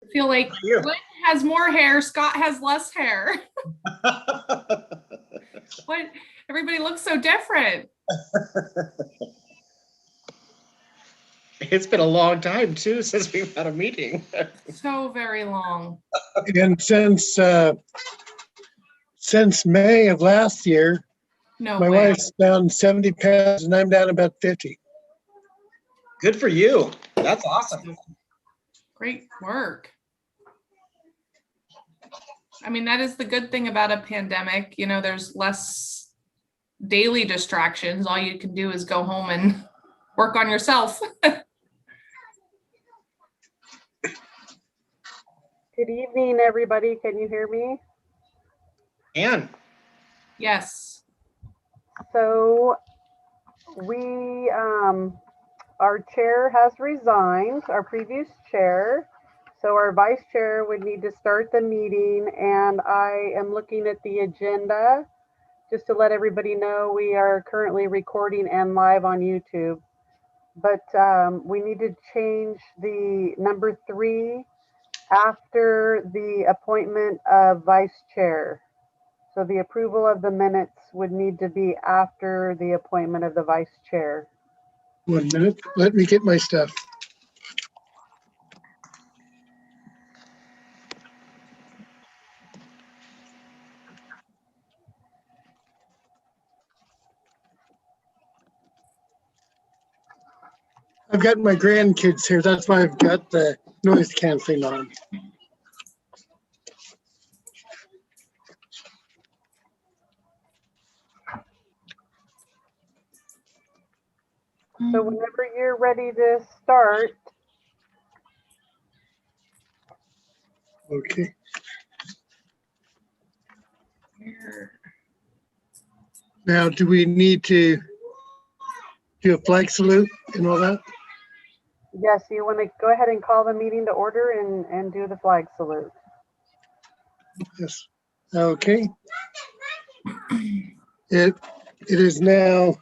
I feel like you? Glenn has more hair, Scott has less hair. What? Everybody looks so different. It's been a long time too since we've had a meeting. So very long. And since May of last year, No my way. wife's down 70 pounds and I'm down about 50. Good for you. That's awesome. Great work. I mean, that is the good thing about a pandemic. You know, there's less daily distractions. All you can do is go home and work on yourself. Good evening, everybody. Can you hear me? And Yes. So our chair has resigned, our previous chair. So our vice chair would need to start the meeting, and I am looking at the agenda. Just to let everybody know, we are currently recording and live on YouTube. But we need to change the number 3 after the appointment of vice chair. So the approval of the minutes would need to be after the appointment of the vice chair. 1 minute, let me get my stuff. I've got my grandkids here. That's why I've got the noise canceling on. So whenever you're ready to start. Okay. Now, do we need to do a flag salute and all that? Yes, you want to go ahead and call the meeting to order and do the flag salute. Yes. Okay. It is now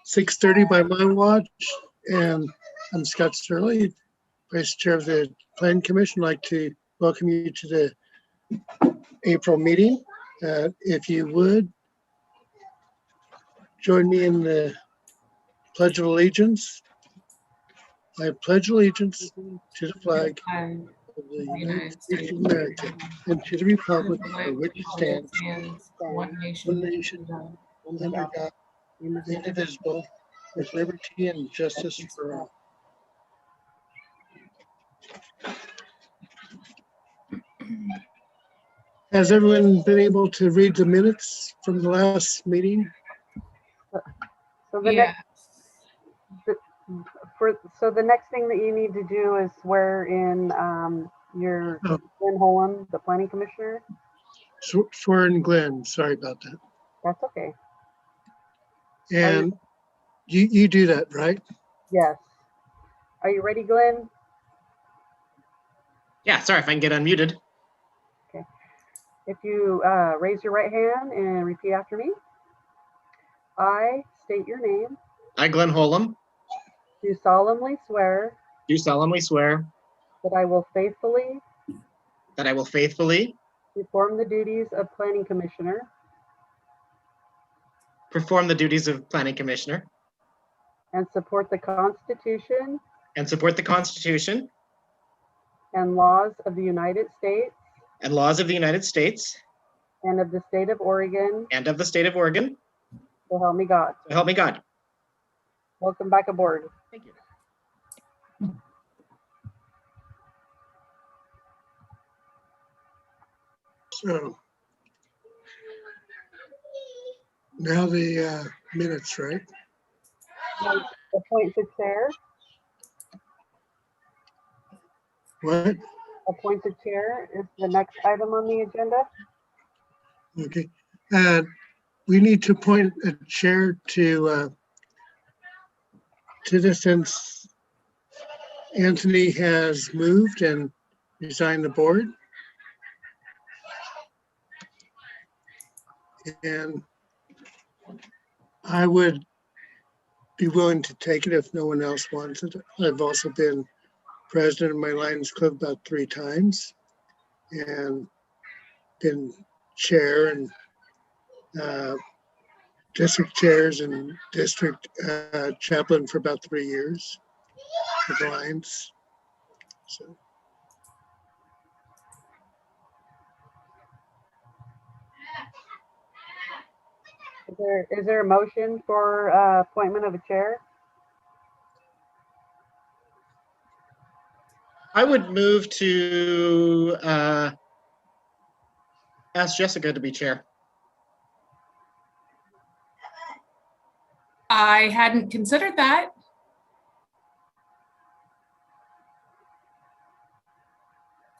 6:30 by my watch, and I'm Scott Sterling, Vice Chair of the Planning Commission. I'd like to welcome you to the April meeting. If you would, join me in the Pledge of Allegiance. I pledge allegiance to the flag of the United States of America and to the republic for which it stands, one one nation, nation, under God, indivisible, with liberty and justice for all. Has everyone been able to read the minutes from the last meeting? So the Yeah. the next thing that you need to do is swear in your Oh. Glenn Holm, the planning commissioner. Swearing Glenn, sorry about that. That's okay. And you do that, right? Yes. Are you ready, Glenn? yeah, sorry if I can get unmuted. If you raise your right hand and repeat after me. I state your name. I, Glenn Holm, Do solemnly swear do solemnly swear that I will faithfully that I will faithfully perform the duties of planning commissioner perform the duties of Planning Commissioner and support the Constitution and support the Constitution and laws of the United States and laws of the United States and of the state of Oregon. and of the state of Oregon. So help me God. So help me God. Welcome back aboard. Thank you. So now the minutes, right? Appoint the chair. What? Appoint the chair is the next item on the agenda. Okay. We need to appoint a chair to this, since Anthony has moved and resigned the board. And I would be willing to take it if no one else wants it. I've also been president of my Lions Club about 3 times and been chair and district chairs and district chaplain for about 3 years for the Lions. So Is there a motion for appointment of a chair? I would move to ask Jessica to be chair. I hadn't considered that.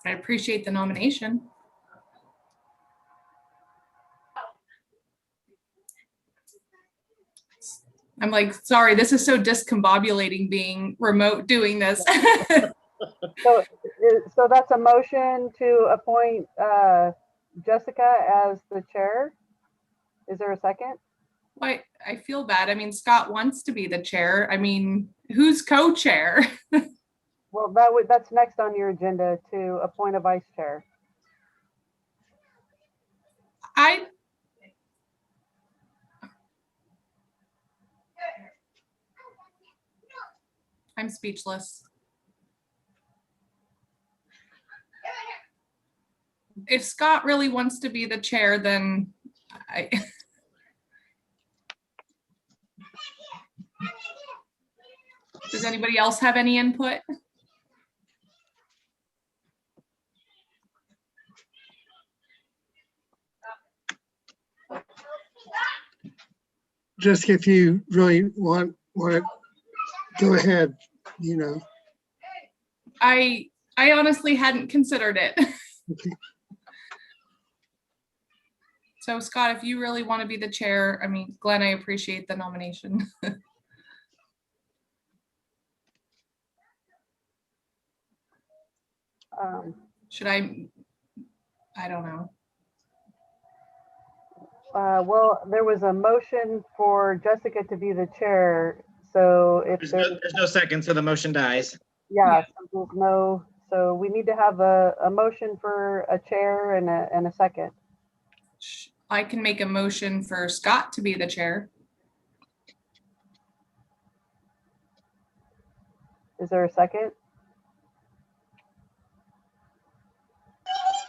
I appreciate the nomination. I'm like, sorry, this is so discombobulating being remote doing this. So that's a motion to appoint Jessica as the chair. Is there a second? Why, I feel bad. I mean, Scott wants to be the chair. I mean, who's co-chair? Well, that's next on your agenda, to appoint a vice chair. I'm speechless. If Scott really wants to be the chair, then Does anybody else have any input? just if you really want to go ahead, you know. I honestly hadn't considered it. Okay. So Scott, if you really want to be the chair, I mean, Glenn, I appreciate the nomination. Should I don't know. Well, there was a motion for Jessica to be the chair. So if There's no second, so the motion dies. yeah, so there's no, so we need to have a motion for a chair and a second. I can make a motion for Scott to be the chair. Is there a second?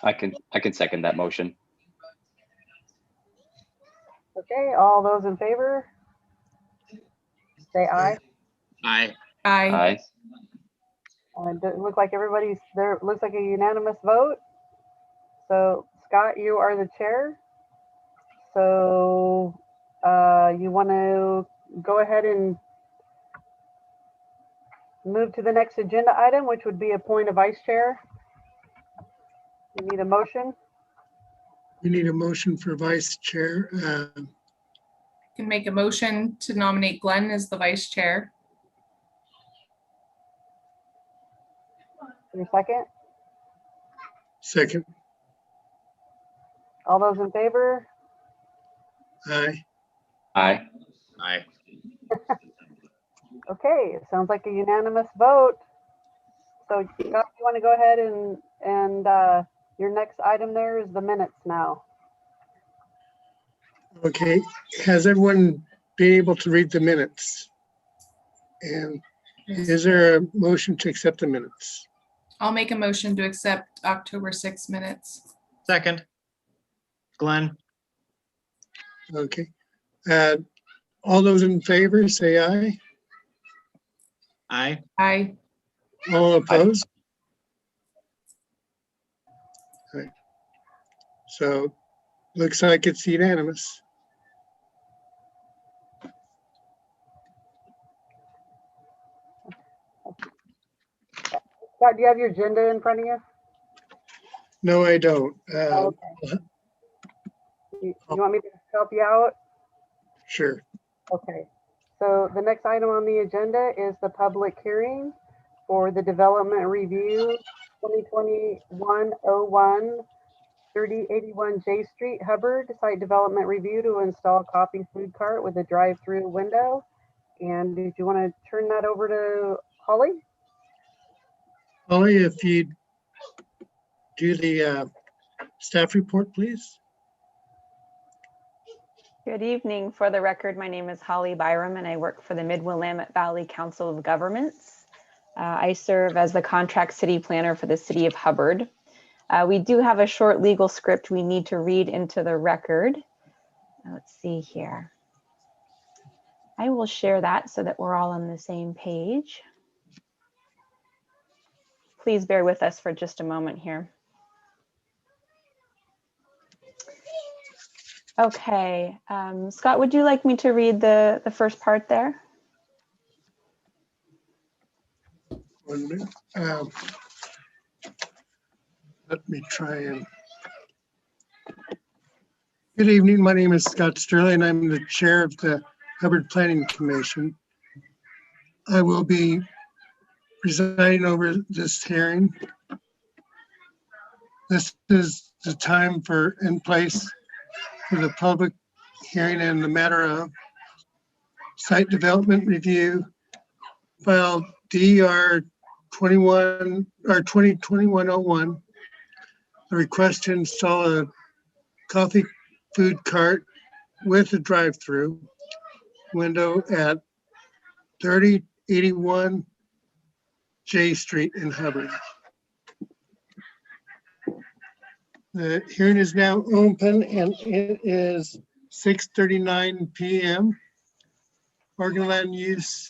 I can second that motion. Okay, all those in favor? Say aye. Aye. Aye. Aye. It looks like everybody's there. Looks like a unanimous vote. So Scott, you are the chair. So you want to go ahead and move to the next agenda item, which would be appoint a vice chair. You need a motion. We need a motion for vice chair. Can make a motion to nominate Glenn as the vice chair. Your second. Second. All those in favor? Aye. Aye. Aye. Okay, it sounds like a unanimous vote. So Scott, you want to go ahead and your next item there is the minutes now. Okay. Has everyone been able to read the minutes? And is there a motion to accept the minutes? I'll make a motion to accept October 6 minutes. Second. Glenn. Okay. All those in favor, say aye. Aye. Aye. All opposed? Okay. So looks like it's unanimous. Scott, do you have your agenda in front of you? No, I don't. Okay. You want me to help you out? Sure. Okay. So the next item on the agenda is the public hearing for the development review 2021-01 3081 J Street, Hubbard, site development review to install coffee food cart with a drive-through window. And did you want to turn that over to Holly? Holly, if you do the staff report, please. Good evening. For the record, my name is Holly Byram and I work for the Mid-Willamette Valley Council of Governments. I serve as the contract city planner for the city of Hubbard. We do have a short legal script we need to read into the record. Let's see here. I will share that so that we're all on the same page. Please bear with us for just a moment here. Okay, Scott, would you like me to read the first part there? 1 minute. Let me try and. Good evening. My name is Scott Sterling. I'm the chair of the Hubbard Planning Commission. I will be presiding over this hearing. This is the time in place for the public hearing in the matter of site development review, file DR 21 or 2021-01, a request to install a coffee food cart with a drive-through window at 3081 J Street in Hubbard. The hearing is now open and it is 6:39 p.m. Oregon land use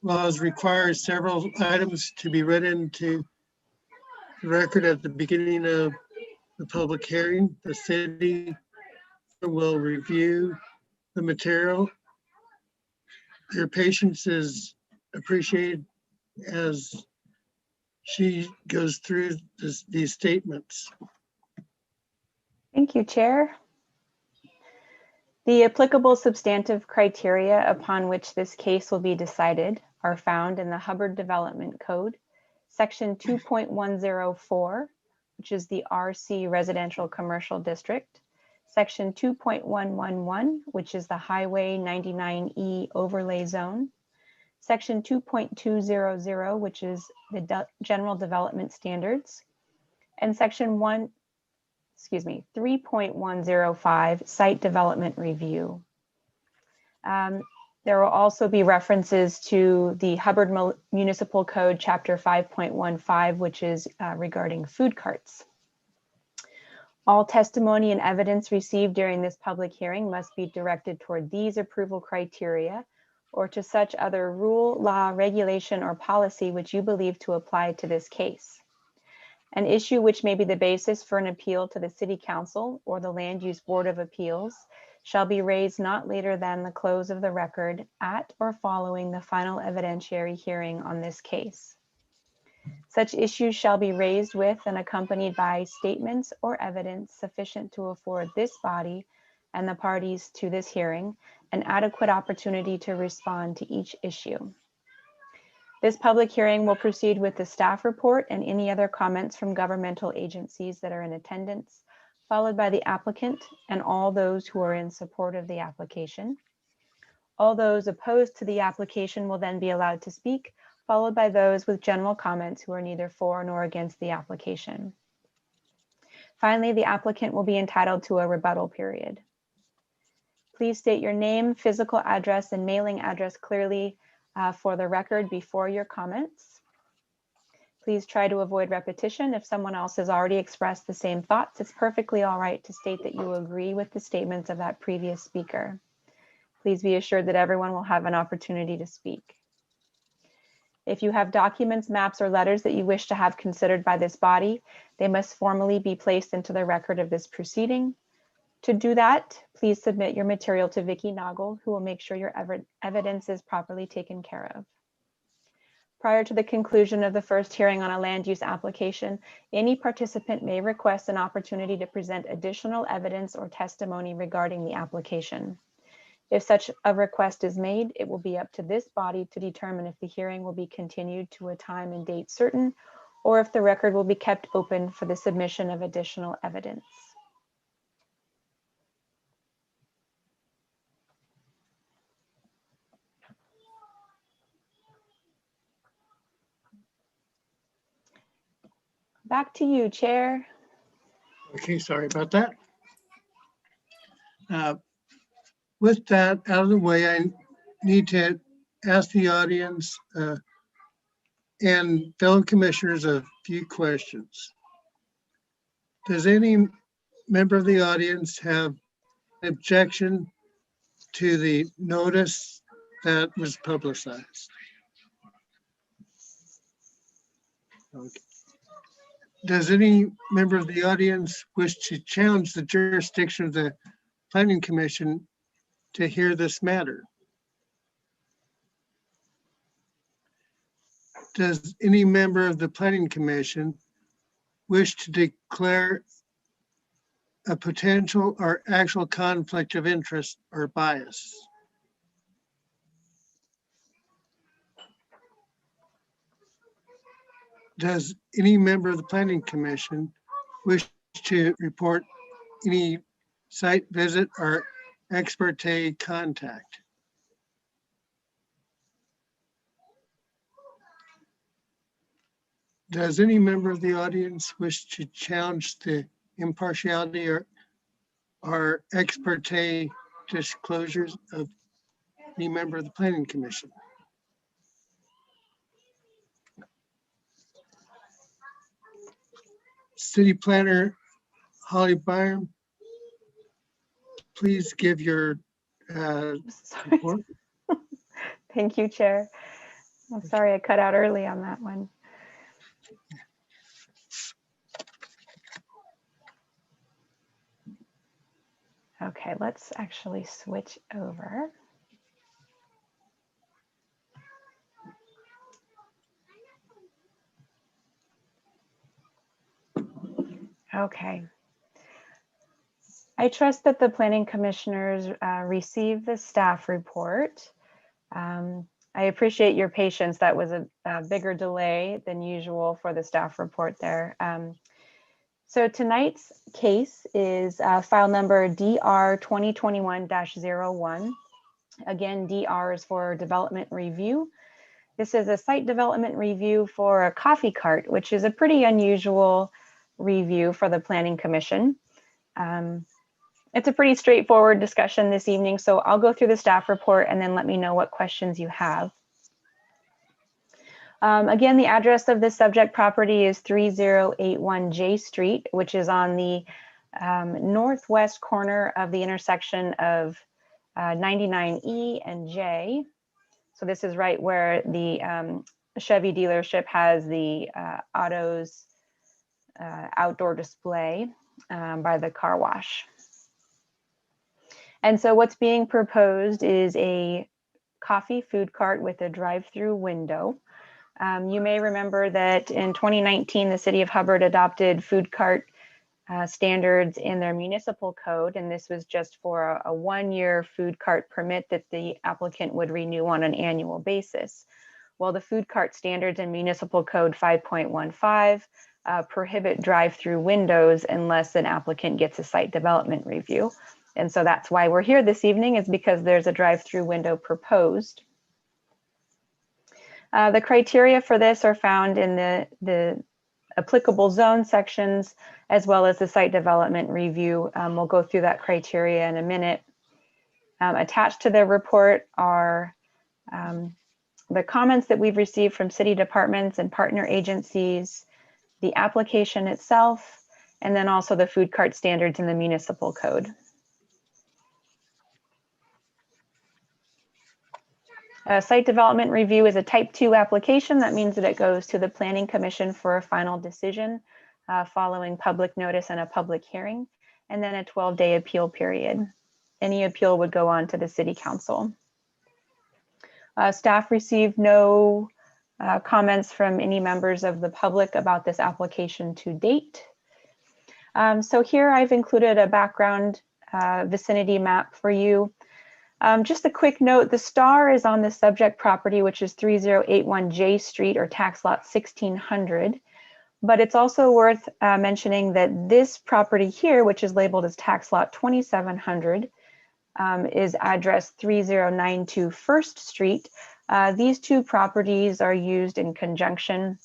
laws require several items to be read into the record at the beginning of the public hearing. The city will review the material. Your patience is appreciated as she goes through these statements. Thank you, Chair. The applicable substantive criteria upon which this case will be decided are found in the Hubbard Development Code, Section 2.104, which is the RC Residential Commercial District, Section 2.111, which is the Highway 99E Overlay Zone, Section 2.200, which is the General Development Standards, and Section 3.105, Site Development Review. There will also be references to the Hubbard Municipal Code, Chapter 5.15, which is regarding food carts. All testimony and evidence received during this public hearing must be directed toward these approval criteria or to such other rule, law, regulation, or policy which you believe to apply to this case. An issue which may be the basis for an appeal to the City Council or the Land Use Board of Appeals shall be raised not later than the close of the record at or following the final evidentiary hearing on this case. Such issues shall be raised with and accompanied by statements or evidence sufficient to afford this body and the parties to this hearing an adequate opportunity to respond to each issue. This public hearing will proceed with the staff report and any other comments from governmental agencies that are in attendance, followed by the applicant and all those who are in support of the application. All those opposed to the application will then be allowed to speak, followed by those with general comments who are neither for nor against the application. Finally, the applicant will be entitled to a rebuttal period. Please state your name, physical address, and mailing address clearly for the record before your comments. Please try to avoid repetition. If someone else has already expressed the same thoughts, it's perfectly all right to state that you agree with the statements of that previous speaker. Please be assured that everyone will have an opportunity to speak. If you have documents, maps, or letters that you wish to have considered by this body, they must formally be placed into the record of this proceeding. To do that, please submit your material to Vicki Noggle, who will make sure your evidence is properly taken care of. Prior to the conclusion of the first hearing on a land use application, any participant may request an opportunity to present additional evidence or testimony regarding the application. If such a request is made, it will be up to this body to determine if the hearing will be continued to a time and date certain, or if the record will be kept open for the submission of additional evidence. Back to you, Chair. Okay, sorry about that. With that out of the way, I need to ask the audience and fellow commissioners a few questions. Does any member of the audience have an objection to the notice that was publicized? Okay. Does any member of the audience wish to challenge the jurisdiction of the Planning Commission to hear this matter? Does any member of the Planning Commission wish to declare a potential or actual conflict of interest or bias? Does any member of the Planning Commission wish to report any site visit or ex parte contact? Does any member of the audience wish to challenge the impartiality or ex parte disclosures of any member of the Planning Commission? City Planner Holly Byram, please give your Sorry. report. Thank you, Chair. I'm sorry I cut out early on that one. Okay, let's actually switch over. Okay. I trust that the planning commissioners received the staff report. I appreciate your patience. That was a bigger delay than usual for the staff report there. So tonight's case is file number DR 2021-01. Again, DR is for development review. This is a site development review for a coffee cart, which is a pretty unusual review for the Planning Commission. It's a pretty straightforward discussion this evening, so I'll go through the staff report and then let me know what questions you have. Again, the address of the subject property is 3081 J Street, which is on the northwest corner of the intersection of 99E and J. So this is right where the Chevy dealership has the autos outdoor display by the car wash. And so what's being proposed is a coffee food cart with a drive-through window. You may remember that in 2019, the city of Hubbard adopted food cart standards in their municipal code, and this was just for a one-year food cart permit that the applicant would renew on an annual basis. Well, the food cart standards in municipal code 5.15 prohibit drive-through windows unless an applicant gets a site development review. And so that's why we're here this evening, is because there's a drive-through window proposed. The criteria for this are found in the applicable zone sections, as well as the site development review. We'll go through that criteria in a minute. Attached to the report are the comments that we've received from city departments and partner agencies, the application itself, and then also the food cart standards in the municipal code. A site development review is a type 2 application. That means that it goes to the Planning Commission for a final decision following public notice and a public hearing, and then a 12-day appeal period. Any appeal would go on to the City Council. Staff received no comments from any members of the public about this application to date. So here I've included a background vicinity map for you. Just a quick note, the star is on the subject property, which is 3081 J Street, or tax lot 1600. But it's also worth mentioning that this property here, which is labeled as tax lot 2700, is address 3092 First Street. These two properties are used in conjunction.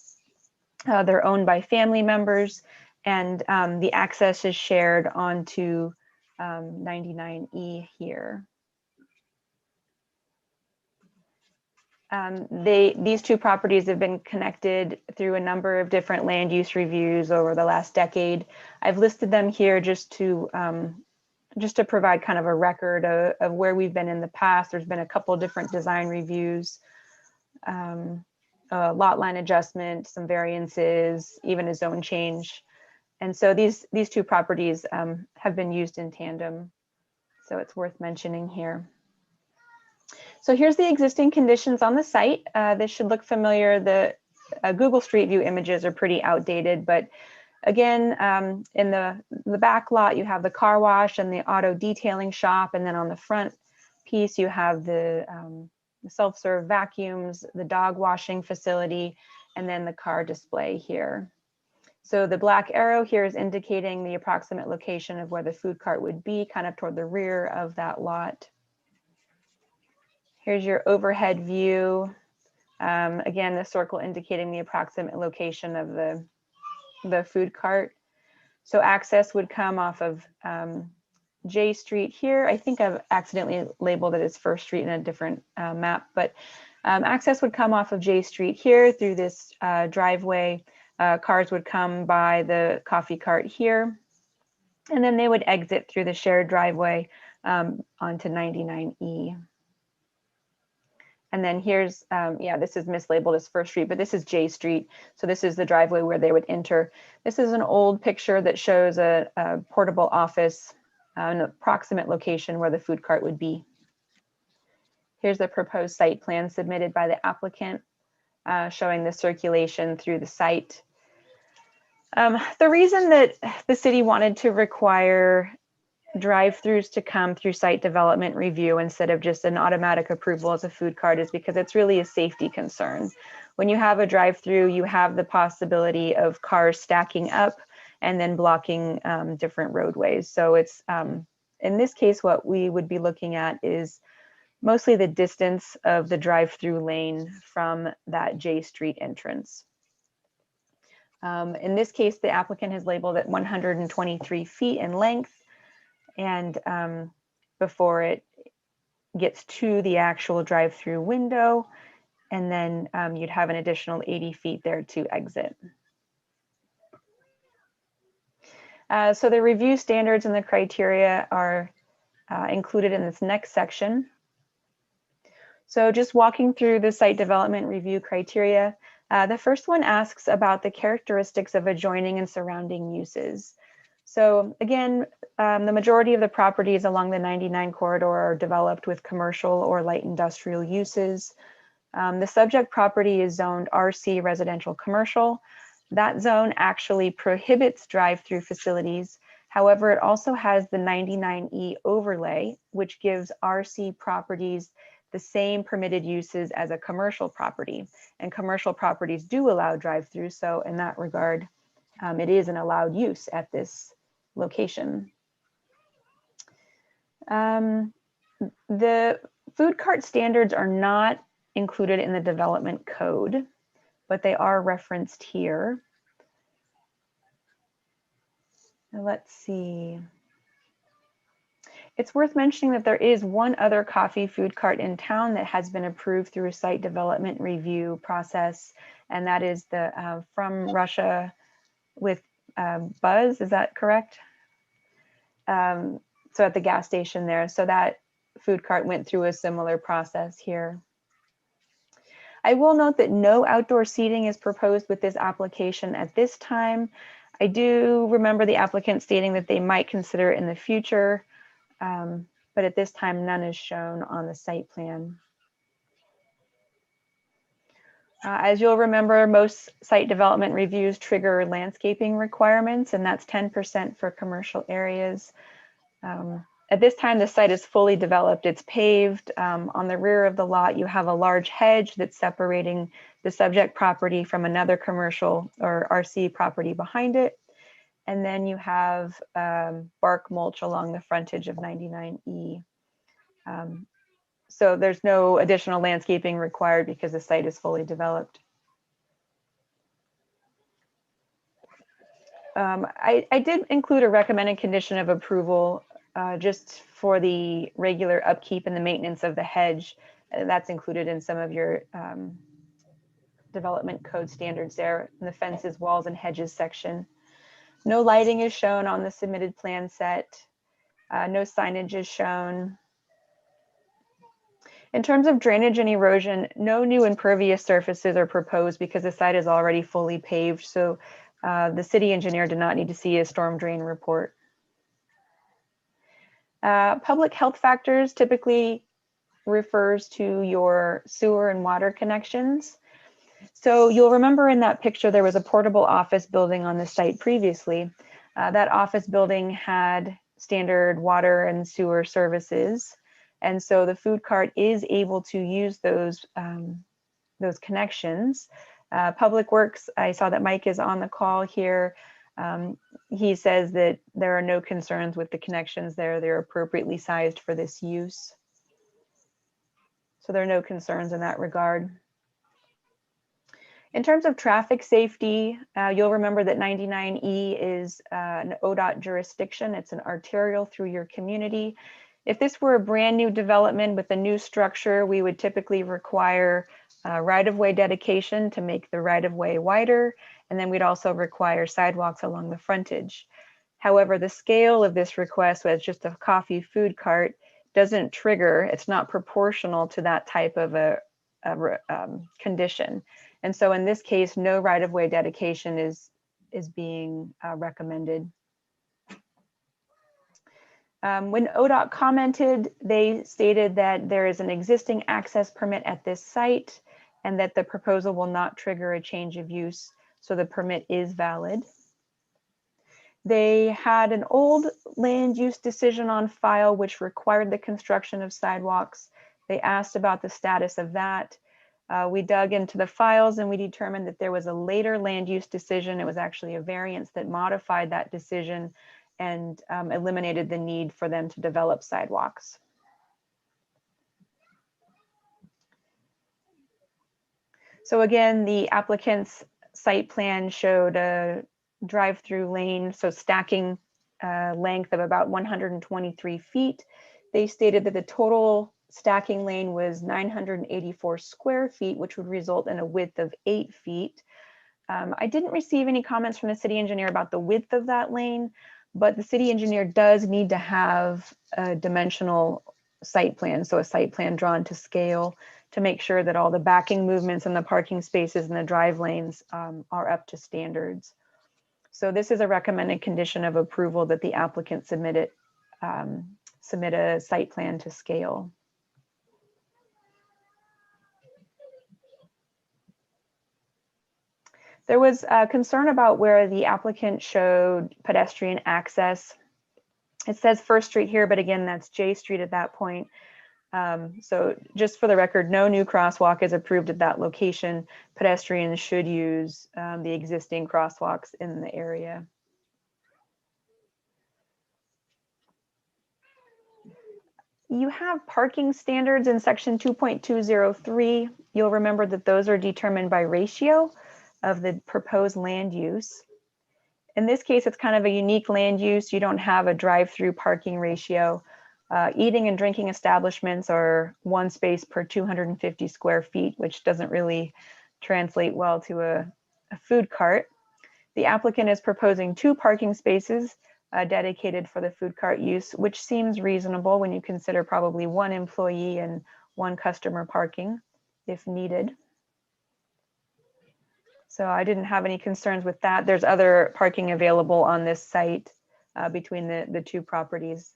They're owned by family members, and the access is shared onto 99E here. These two properties have been connected through a number of different land use reviews over the last decade. I've listed them here just to provide kind of a record of where we've been in the past. There's been a couple different design reviews, lot line adjustment, some variances, even a zone change. And so these two properties have been used in tandem. So it's worth mentioning here. So here's the existing conditions on the site. This should look familiar. The Google Street View images are pretty outdated, but again, in the back lot, you have the car wash and the auto detailing shop. And then on the front piece, you have the self-serve vacuums, the dog washing facility, and then the car display here. So the black arrow here is indicating the approximate location of where the food cart would be, kind of toward the rear of that lot. Here's your overhead view. Again, the circle indicating the approximate location of the food cart. So access would come off of J Street here. I think I've accidentally labeled it as First Street in a different map, but access would come off of J Street here through this driveway. Cars would come by the coffee cart here, and then they would exit through the shared driveway onto 99E. And then here's, yeah, this is mislabeled as First Street, but this is J Street. So this is the driveway where they would enter. This is an old picture that shows a portable office, an approximate location where the food cart would be. Here's the proposed site plan submitted by the applicant, showing the circulation through the site. The reason that the city wanted to require drive-throughs to come through site development review instead of just an automatic approval as a food cart is because it's really a safety concern. When you have a drive-through, you have the possibility of cars stacking up and then blocking different roadways. So it's, in this case, what we would be looking at is mostly the distance of the drive-through lane from that J Street entrance. In this case, the applicant has labeled it 123 feet in length, and before it gets to the actual drive-through window, and then you'd have an additional 80 feet there to exit. So the review standards and the criteria are included in this next section. So just walking through the site development review criteria, the first one asks about the characteristics of adjoining and surrounding uses. So again, the majority of the properties along the 99 corridor are developed with commercial or light industrial uses. The subject property is zoned RC residential commercial. That zone actually prohibits drive-through facilities. However, it also has the 99E overlay, which gives RC properties the same permitted uses as a commercial property. And commercial properties do allow drive-through. So in that regard, it is an allowed use at this location. The food cart standards are not included in the development code, but they are referenced here. Now let's see. It's worth mentioning that there is one other coffee food cart in town that has been approved through a site development review process, and that is the From Russia with Buzz, is that correct? So at the gas station there, so that food cart went through a similar process here. I will note that no outdoor seating is proposed with this application at this time. I do remember the applicant stating that they might consider it in the future, but at this time, none is shown on the site plan. As you'll remember, most site development reviews trigger landscaping requirements, and that's 10% for commercial areas. At this time, the site is fully developed. It's paved. On the rear of the lot, you have a large hedge that's separating the subject property from another commercial or RC property behind it. And then you have bark mulch along the frontage of 99E. So there's no additional landscaping required because the site is fully developed. I did include a recommended condition of approval just for the regular upkeep and the maintenance of the hedge. That's included in some of your development code standards there in the fences, walls, and hedges section. No lighting is shown on the submitted plan set. No signage is shown. In terms of drainage and erosion, no new impervious surfaces are proposed because the site is already fully paved. So the city engineer did not need to see a storm drain report. Public health factors typically refers to your sewer and water connections. So you'll remember in that picture, there was a portable office building on the site previously. That office building had standard water and sewer services. And so the food cart is able to use those connections. Public Works, I saw that Mike is on the call here. He says that there are no concerns with the connections there. They're appropriately sized for this use. So there are no concerns in that regard. In terms of traffic safety, you'll remember that 99E is an ODOT jurisdiction. It's an arterial through your community. If this were a brand new development with a new structure, we would typically require right-of-way dedication to make the right-of-way wider, and then we'd also require sidewalks along the frontage. However, the scale of this request was just a coffee food cart doesn't trigger, it's not proportional to that type of a condition. And so in this case, no right-of-way dedication is being recommended. When ODOT commented, they stated that there is an existing access permit at this site and that the proposal will not trigger a change of use, so the permit is valid. They had an old land use decision on file which required the construction of sidewalks. They asked about the status of that. We dug into the files and we determined that there was a later land use decision. It was actually a variance that modified that decision and eliminated the need for them to develop sidewalks. So again, the applicant's site plan showed a drive-through lane, so stacking length of about 123 feet. They stated that the total stacking lane was 984 square feet, which would result in a width of 8 feet. I didn't receive any comments from the city engineer about the width of that lane, but the city engineer does need to have a dimensional site plan, so a site plan drawn to scale to make sure that all the backing movements and the parking spaces and the drive lanes are up to standards. So this is a recommended condition of approval that the applicant submit a site plan to scale. There was a concern about where the applicant showed pedestrian access. It says First Street here, but again, that's J Street at that point. So just for the record, no new crosswalk is approved at that location. Pedestrians should use the existing crosswalks in the area. You have parking standards in section 2.203. You'll remember that those are determined by ratio of the proposed land use. In this case, it's kind of a unique land use. You don't have a drive-through parking ratio. Eating and drinking establishments are 1 space per 250 square feet, which doesn't really translate well to a food cart. The applicant is proposing 2 parking spaces dedicated for the food cart use, which seems reasonable when you consider probably 1 employee and 1 customer parking if needed. So I didn't have any concerns with that. There's other parking available on this site between the 2 properties.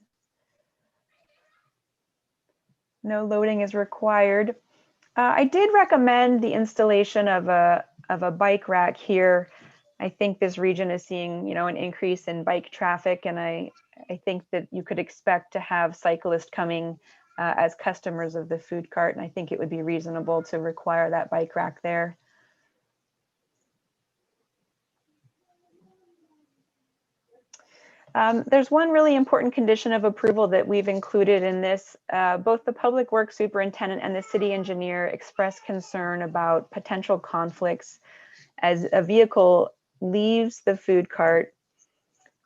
No loading is required. I did recommend the installation of a bike rack here. I think this region is seeing, an increase in bike traffic, and I think that you could expect to have cyclists coming as customers of the food cart, and I think it would be reasonable to require that bike rack there. There's one really important condition of approval that we've included in this. Both the Public Works Superintendent and the city engineer expressed concern about potential conflicts as a vehicle leaves the food cart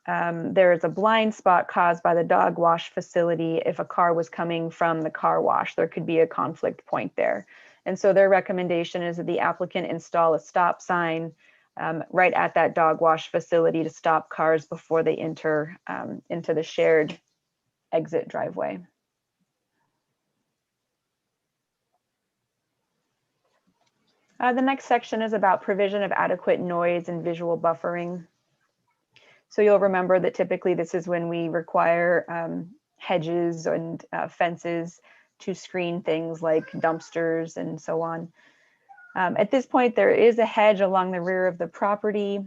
there is a blind spot caused by the dog wash facility. If a car was coming from the car wash, there could be a conflict point there. And so their recommendation is that the applicant install a stop sign right at that dog wash facility to stop cars before they enter into the shared exit driveway. The next section is about provision of adequate noise and visual buffering. So you'll remember that typically this is when we require hedges and fences to screen things like dumpsters and so on. At this point, there is a hedge along the rear of the property,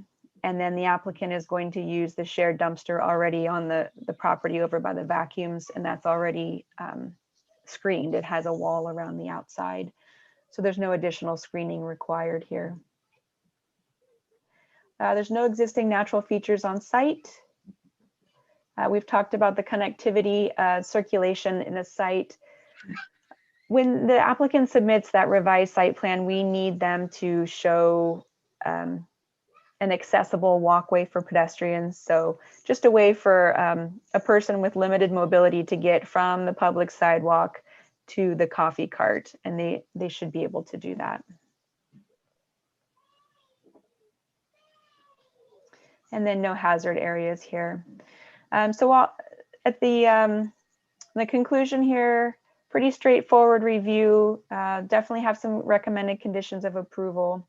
and then the applicant is going to use the shared dumpster already on the property over by the vacuums, and that's already screened. It has a wall around the outside. So there's no additional screening required here. There's no existing natural features on site. We've talked about the connectivity, circulation in the site. When the applicant submits that revised site plan, we need them to show an accessible walkway for pedestrians. So just a way for a person with limited mobility to get from the public sidewalk to the coffee cart, and they should be able to do that. And then no hazard areas here. So at the conclusion here, pretty straightforward review, definitely have some recommended conditions of approval.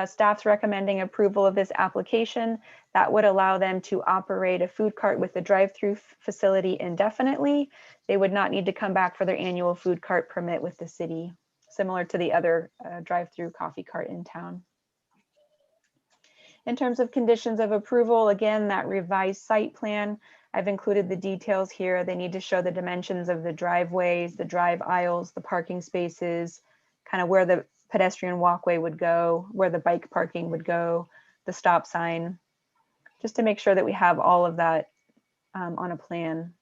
Staff's recommending approval of this application. That would allow them to operate a food cart with a drive-through facility indefinitely. They would not need to come back for their annual food cart permit with the city, similar to the other drive-through coffee cart in town. In terms of conditions of approval, again, that revised site plan, I've included the details here. They need to show the dimensions of the driveways, the drive aisles, the parking spaces, kind of where the pedestrian walkway would go, where the bike parking would go, the stop sign, just to make sure that we have all of that on a plan.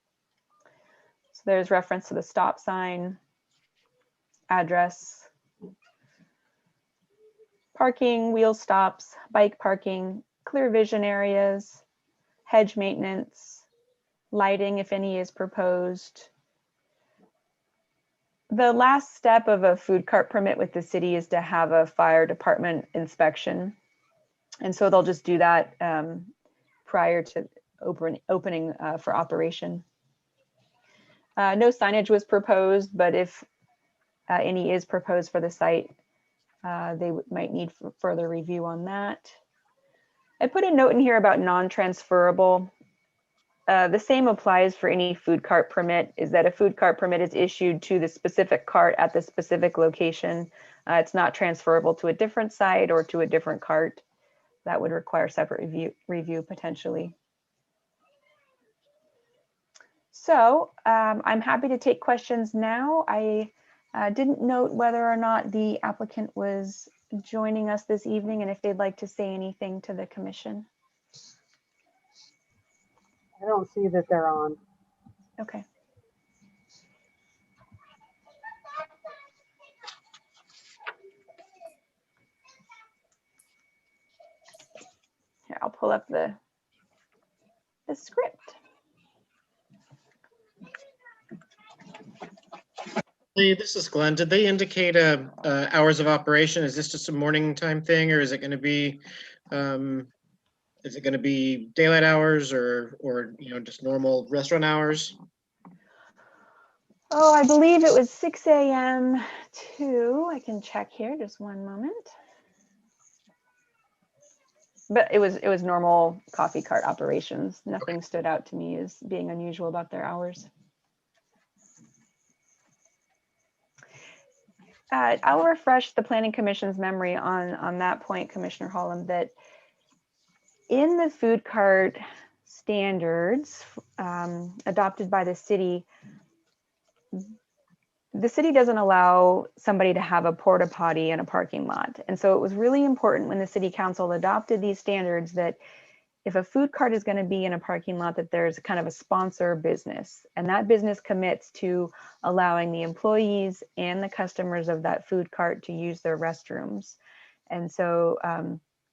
So there's reference to the stop sign, address, parking, wheel stops, bike parking, clear vision areas, hedge maintenance, lighting if any is proposed. The last step of a food cart permit with the city is to have a fire department inspection. And so they'll just do that prior to opening for operation. No signage was proposed, but if any is proposed for the site, they might need further review on that. I put a note in here about non-transferable. The same applies for any food cart permit, is that a food cart permit is issued to the specific cart at the specific location. It's not transferable to a different site or to a different cart. That would require separate review potentially. So I'm happy to take questions now. I didn't note whether or not the applicant was joining us this evening and if they'd like to say anything to the commission. I don't see that they're on. Okay. Here, I'll pull up the script. This is Glenn. Did they indicate hours of operation? Is this just a morning time thing, or is it going to be daylight hours or just normal restaurant hours? Oh, I believe it was 6 a.m. to, I can check here, just one moment. But it was normal coffee cart operations. Nothing stood out to me as being unusual about their hours. I'll refresh the Planning Commission's memory on that point, Commissioner Holland, that in the food cart standards adopted by the city doesn't allow somebody to have a porta potty in a parking lot. And so it was really important when the city council adopted these standards that if a food cart is going to be in a parking lot, that there's kind of a sponsor business, and that business commits to allowing the employees and the customers of that food cart to use their restrooms. And so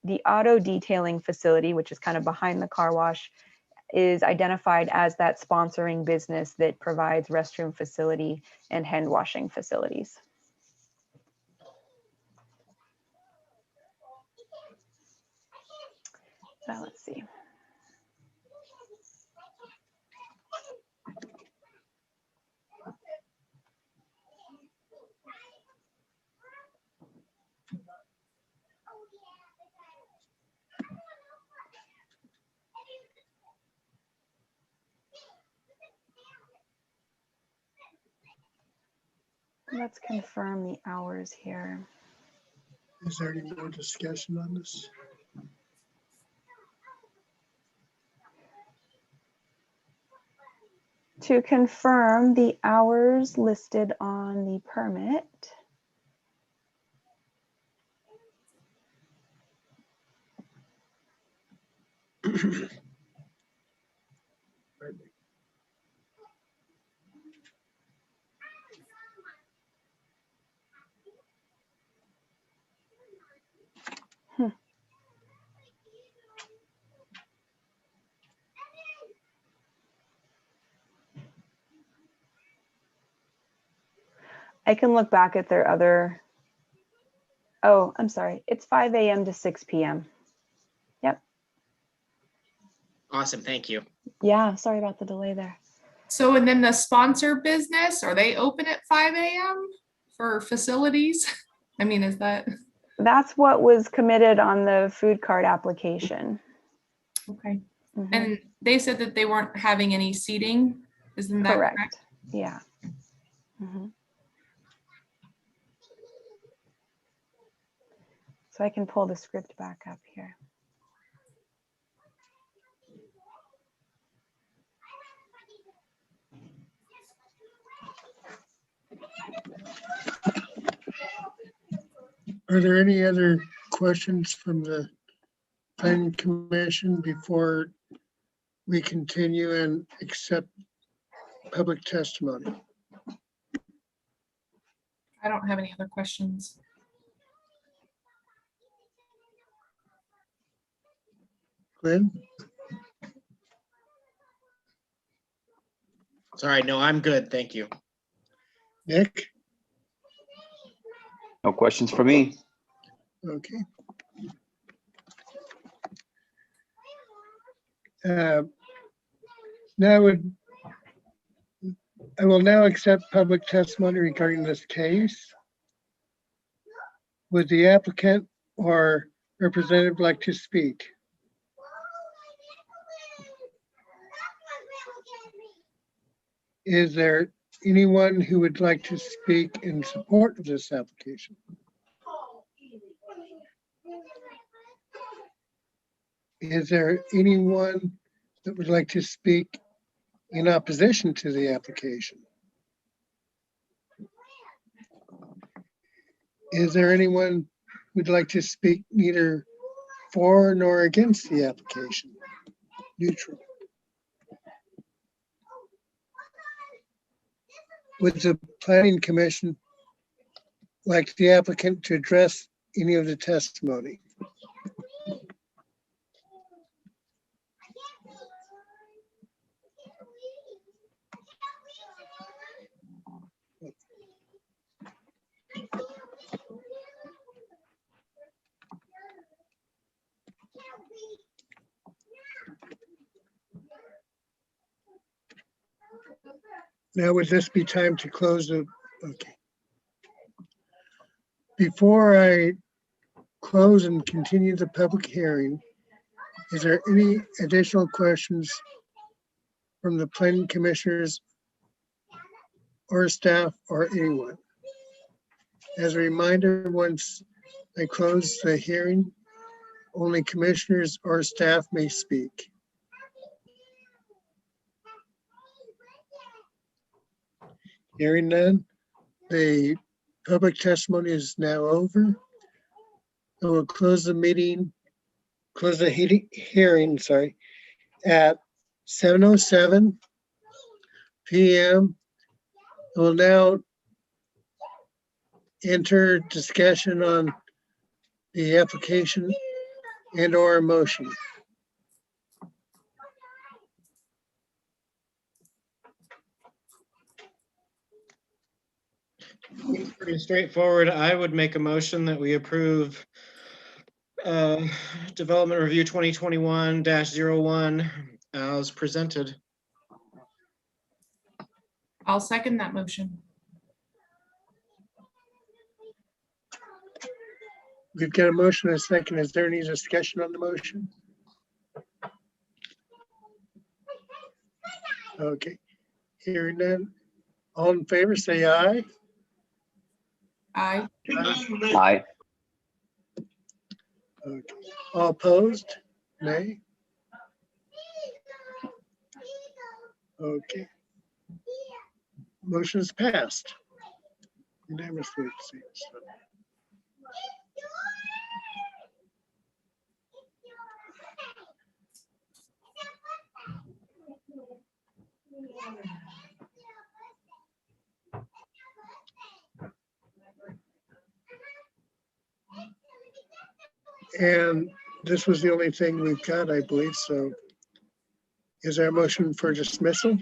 the auto detailing facility, which is kind of behind the car wash, is identified as that sponsoring business that provides restroom facility and hand washing facilities. So let's see. Let's confirm the hours here. Is there any more discussion on this? To confirm the hours listed on the permit. I can look back at their other, oh, I'm sorry. It's 5 a.m. to 6 p.m. Yep. Awesome, thank you. Yeah, sorry about the delay there. So, and then the sponsor business, are they open at 5 a.m. for facilities? I mean, is that? That's what was committed on the food card application. Okay. Mhm. And they said that they weren't having any seating. Isn't that Correct. correct? Yeah. Mhm. So I can pull the script back up here. Are there any other questions from the planning commission before we continue and accept public testimony? I don't have any other questions. Glenn? Sorry, no, I'm good, thank you. Nick? No questions for me. Okay. I will now accept public testimony regarding this case. Would the applicant or representative like to speak? Is there anyone who would like to speak in support of this application? Is there anyone that would like to speak in opposition to the application? Is there anyone who'd like to speak neither for nor against the application? Neutral. Would the planning commission like the applicant to address any of the testimony? Now, would this be time to close the, okay. Before I close and continue the public hearing, is there any additional questions from the planning commissioners or staff or anyone? As a reminder, once I close the hearing, only commissioners or staff may speak. Hearing none, the public testimony is now over. I will close the meeting, close the hearing, sorry, at 7:07 p.m. I will now enter discussion on the application and/or motion. Pretty straightforward. I would make a motion that we approve Development Review 2021-01 as presented. I'll second that motion. We've got a motion and a second. Is there any discussion on the motion? Okay, hearing none. All in favor, say aye. Aye. Aye. Okay. All opposed? Nay? Okay. Motion is passed. Unanimously, it seems. And this was the only thing we've got, I believe, so. Is there a motion for dismissal?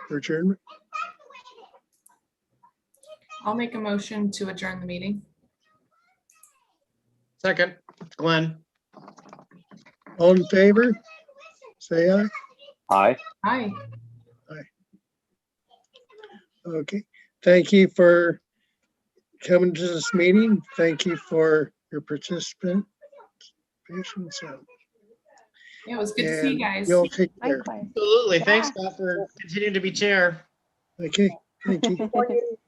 For adjournment? I'll make a motion to adjourn the meeting. Second, Glenn. All in favor? Say aye. Aye. Aye. Okay, thank you for coming to this meeting. Thank you for your participation. So, Yeah, it was good to see you and guys. You'll take care. Likewise. Absolutely. Thanks, Yeah. Scott, for continuing to be chair. Okay, thank you.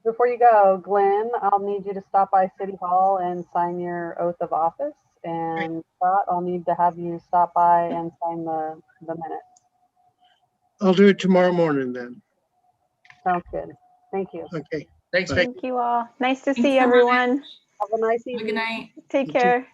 Before you go, Glenn, I'll need you to stop by City Hall and sign your oath of office. And Scott, I'll need to have you stop by and sign the minutes. I'll do it tomorrow morning then. Sounds good. Thank you. Okay, Thanks, Bye. Vic. Thank you all. Nice to Thanks see so much. everyone. Have a nice Have a evening. good night. Take You too. care.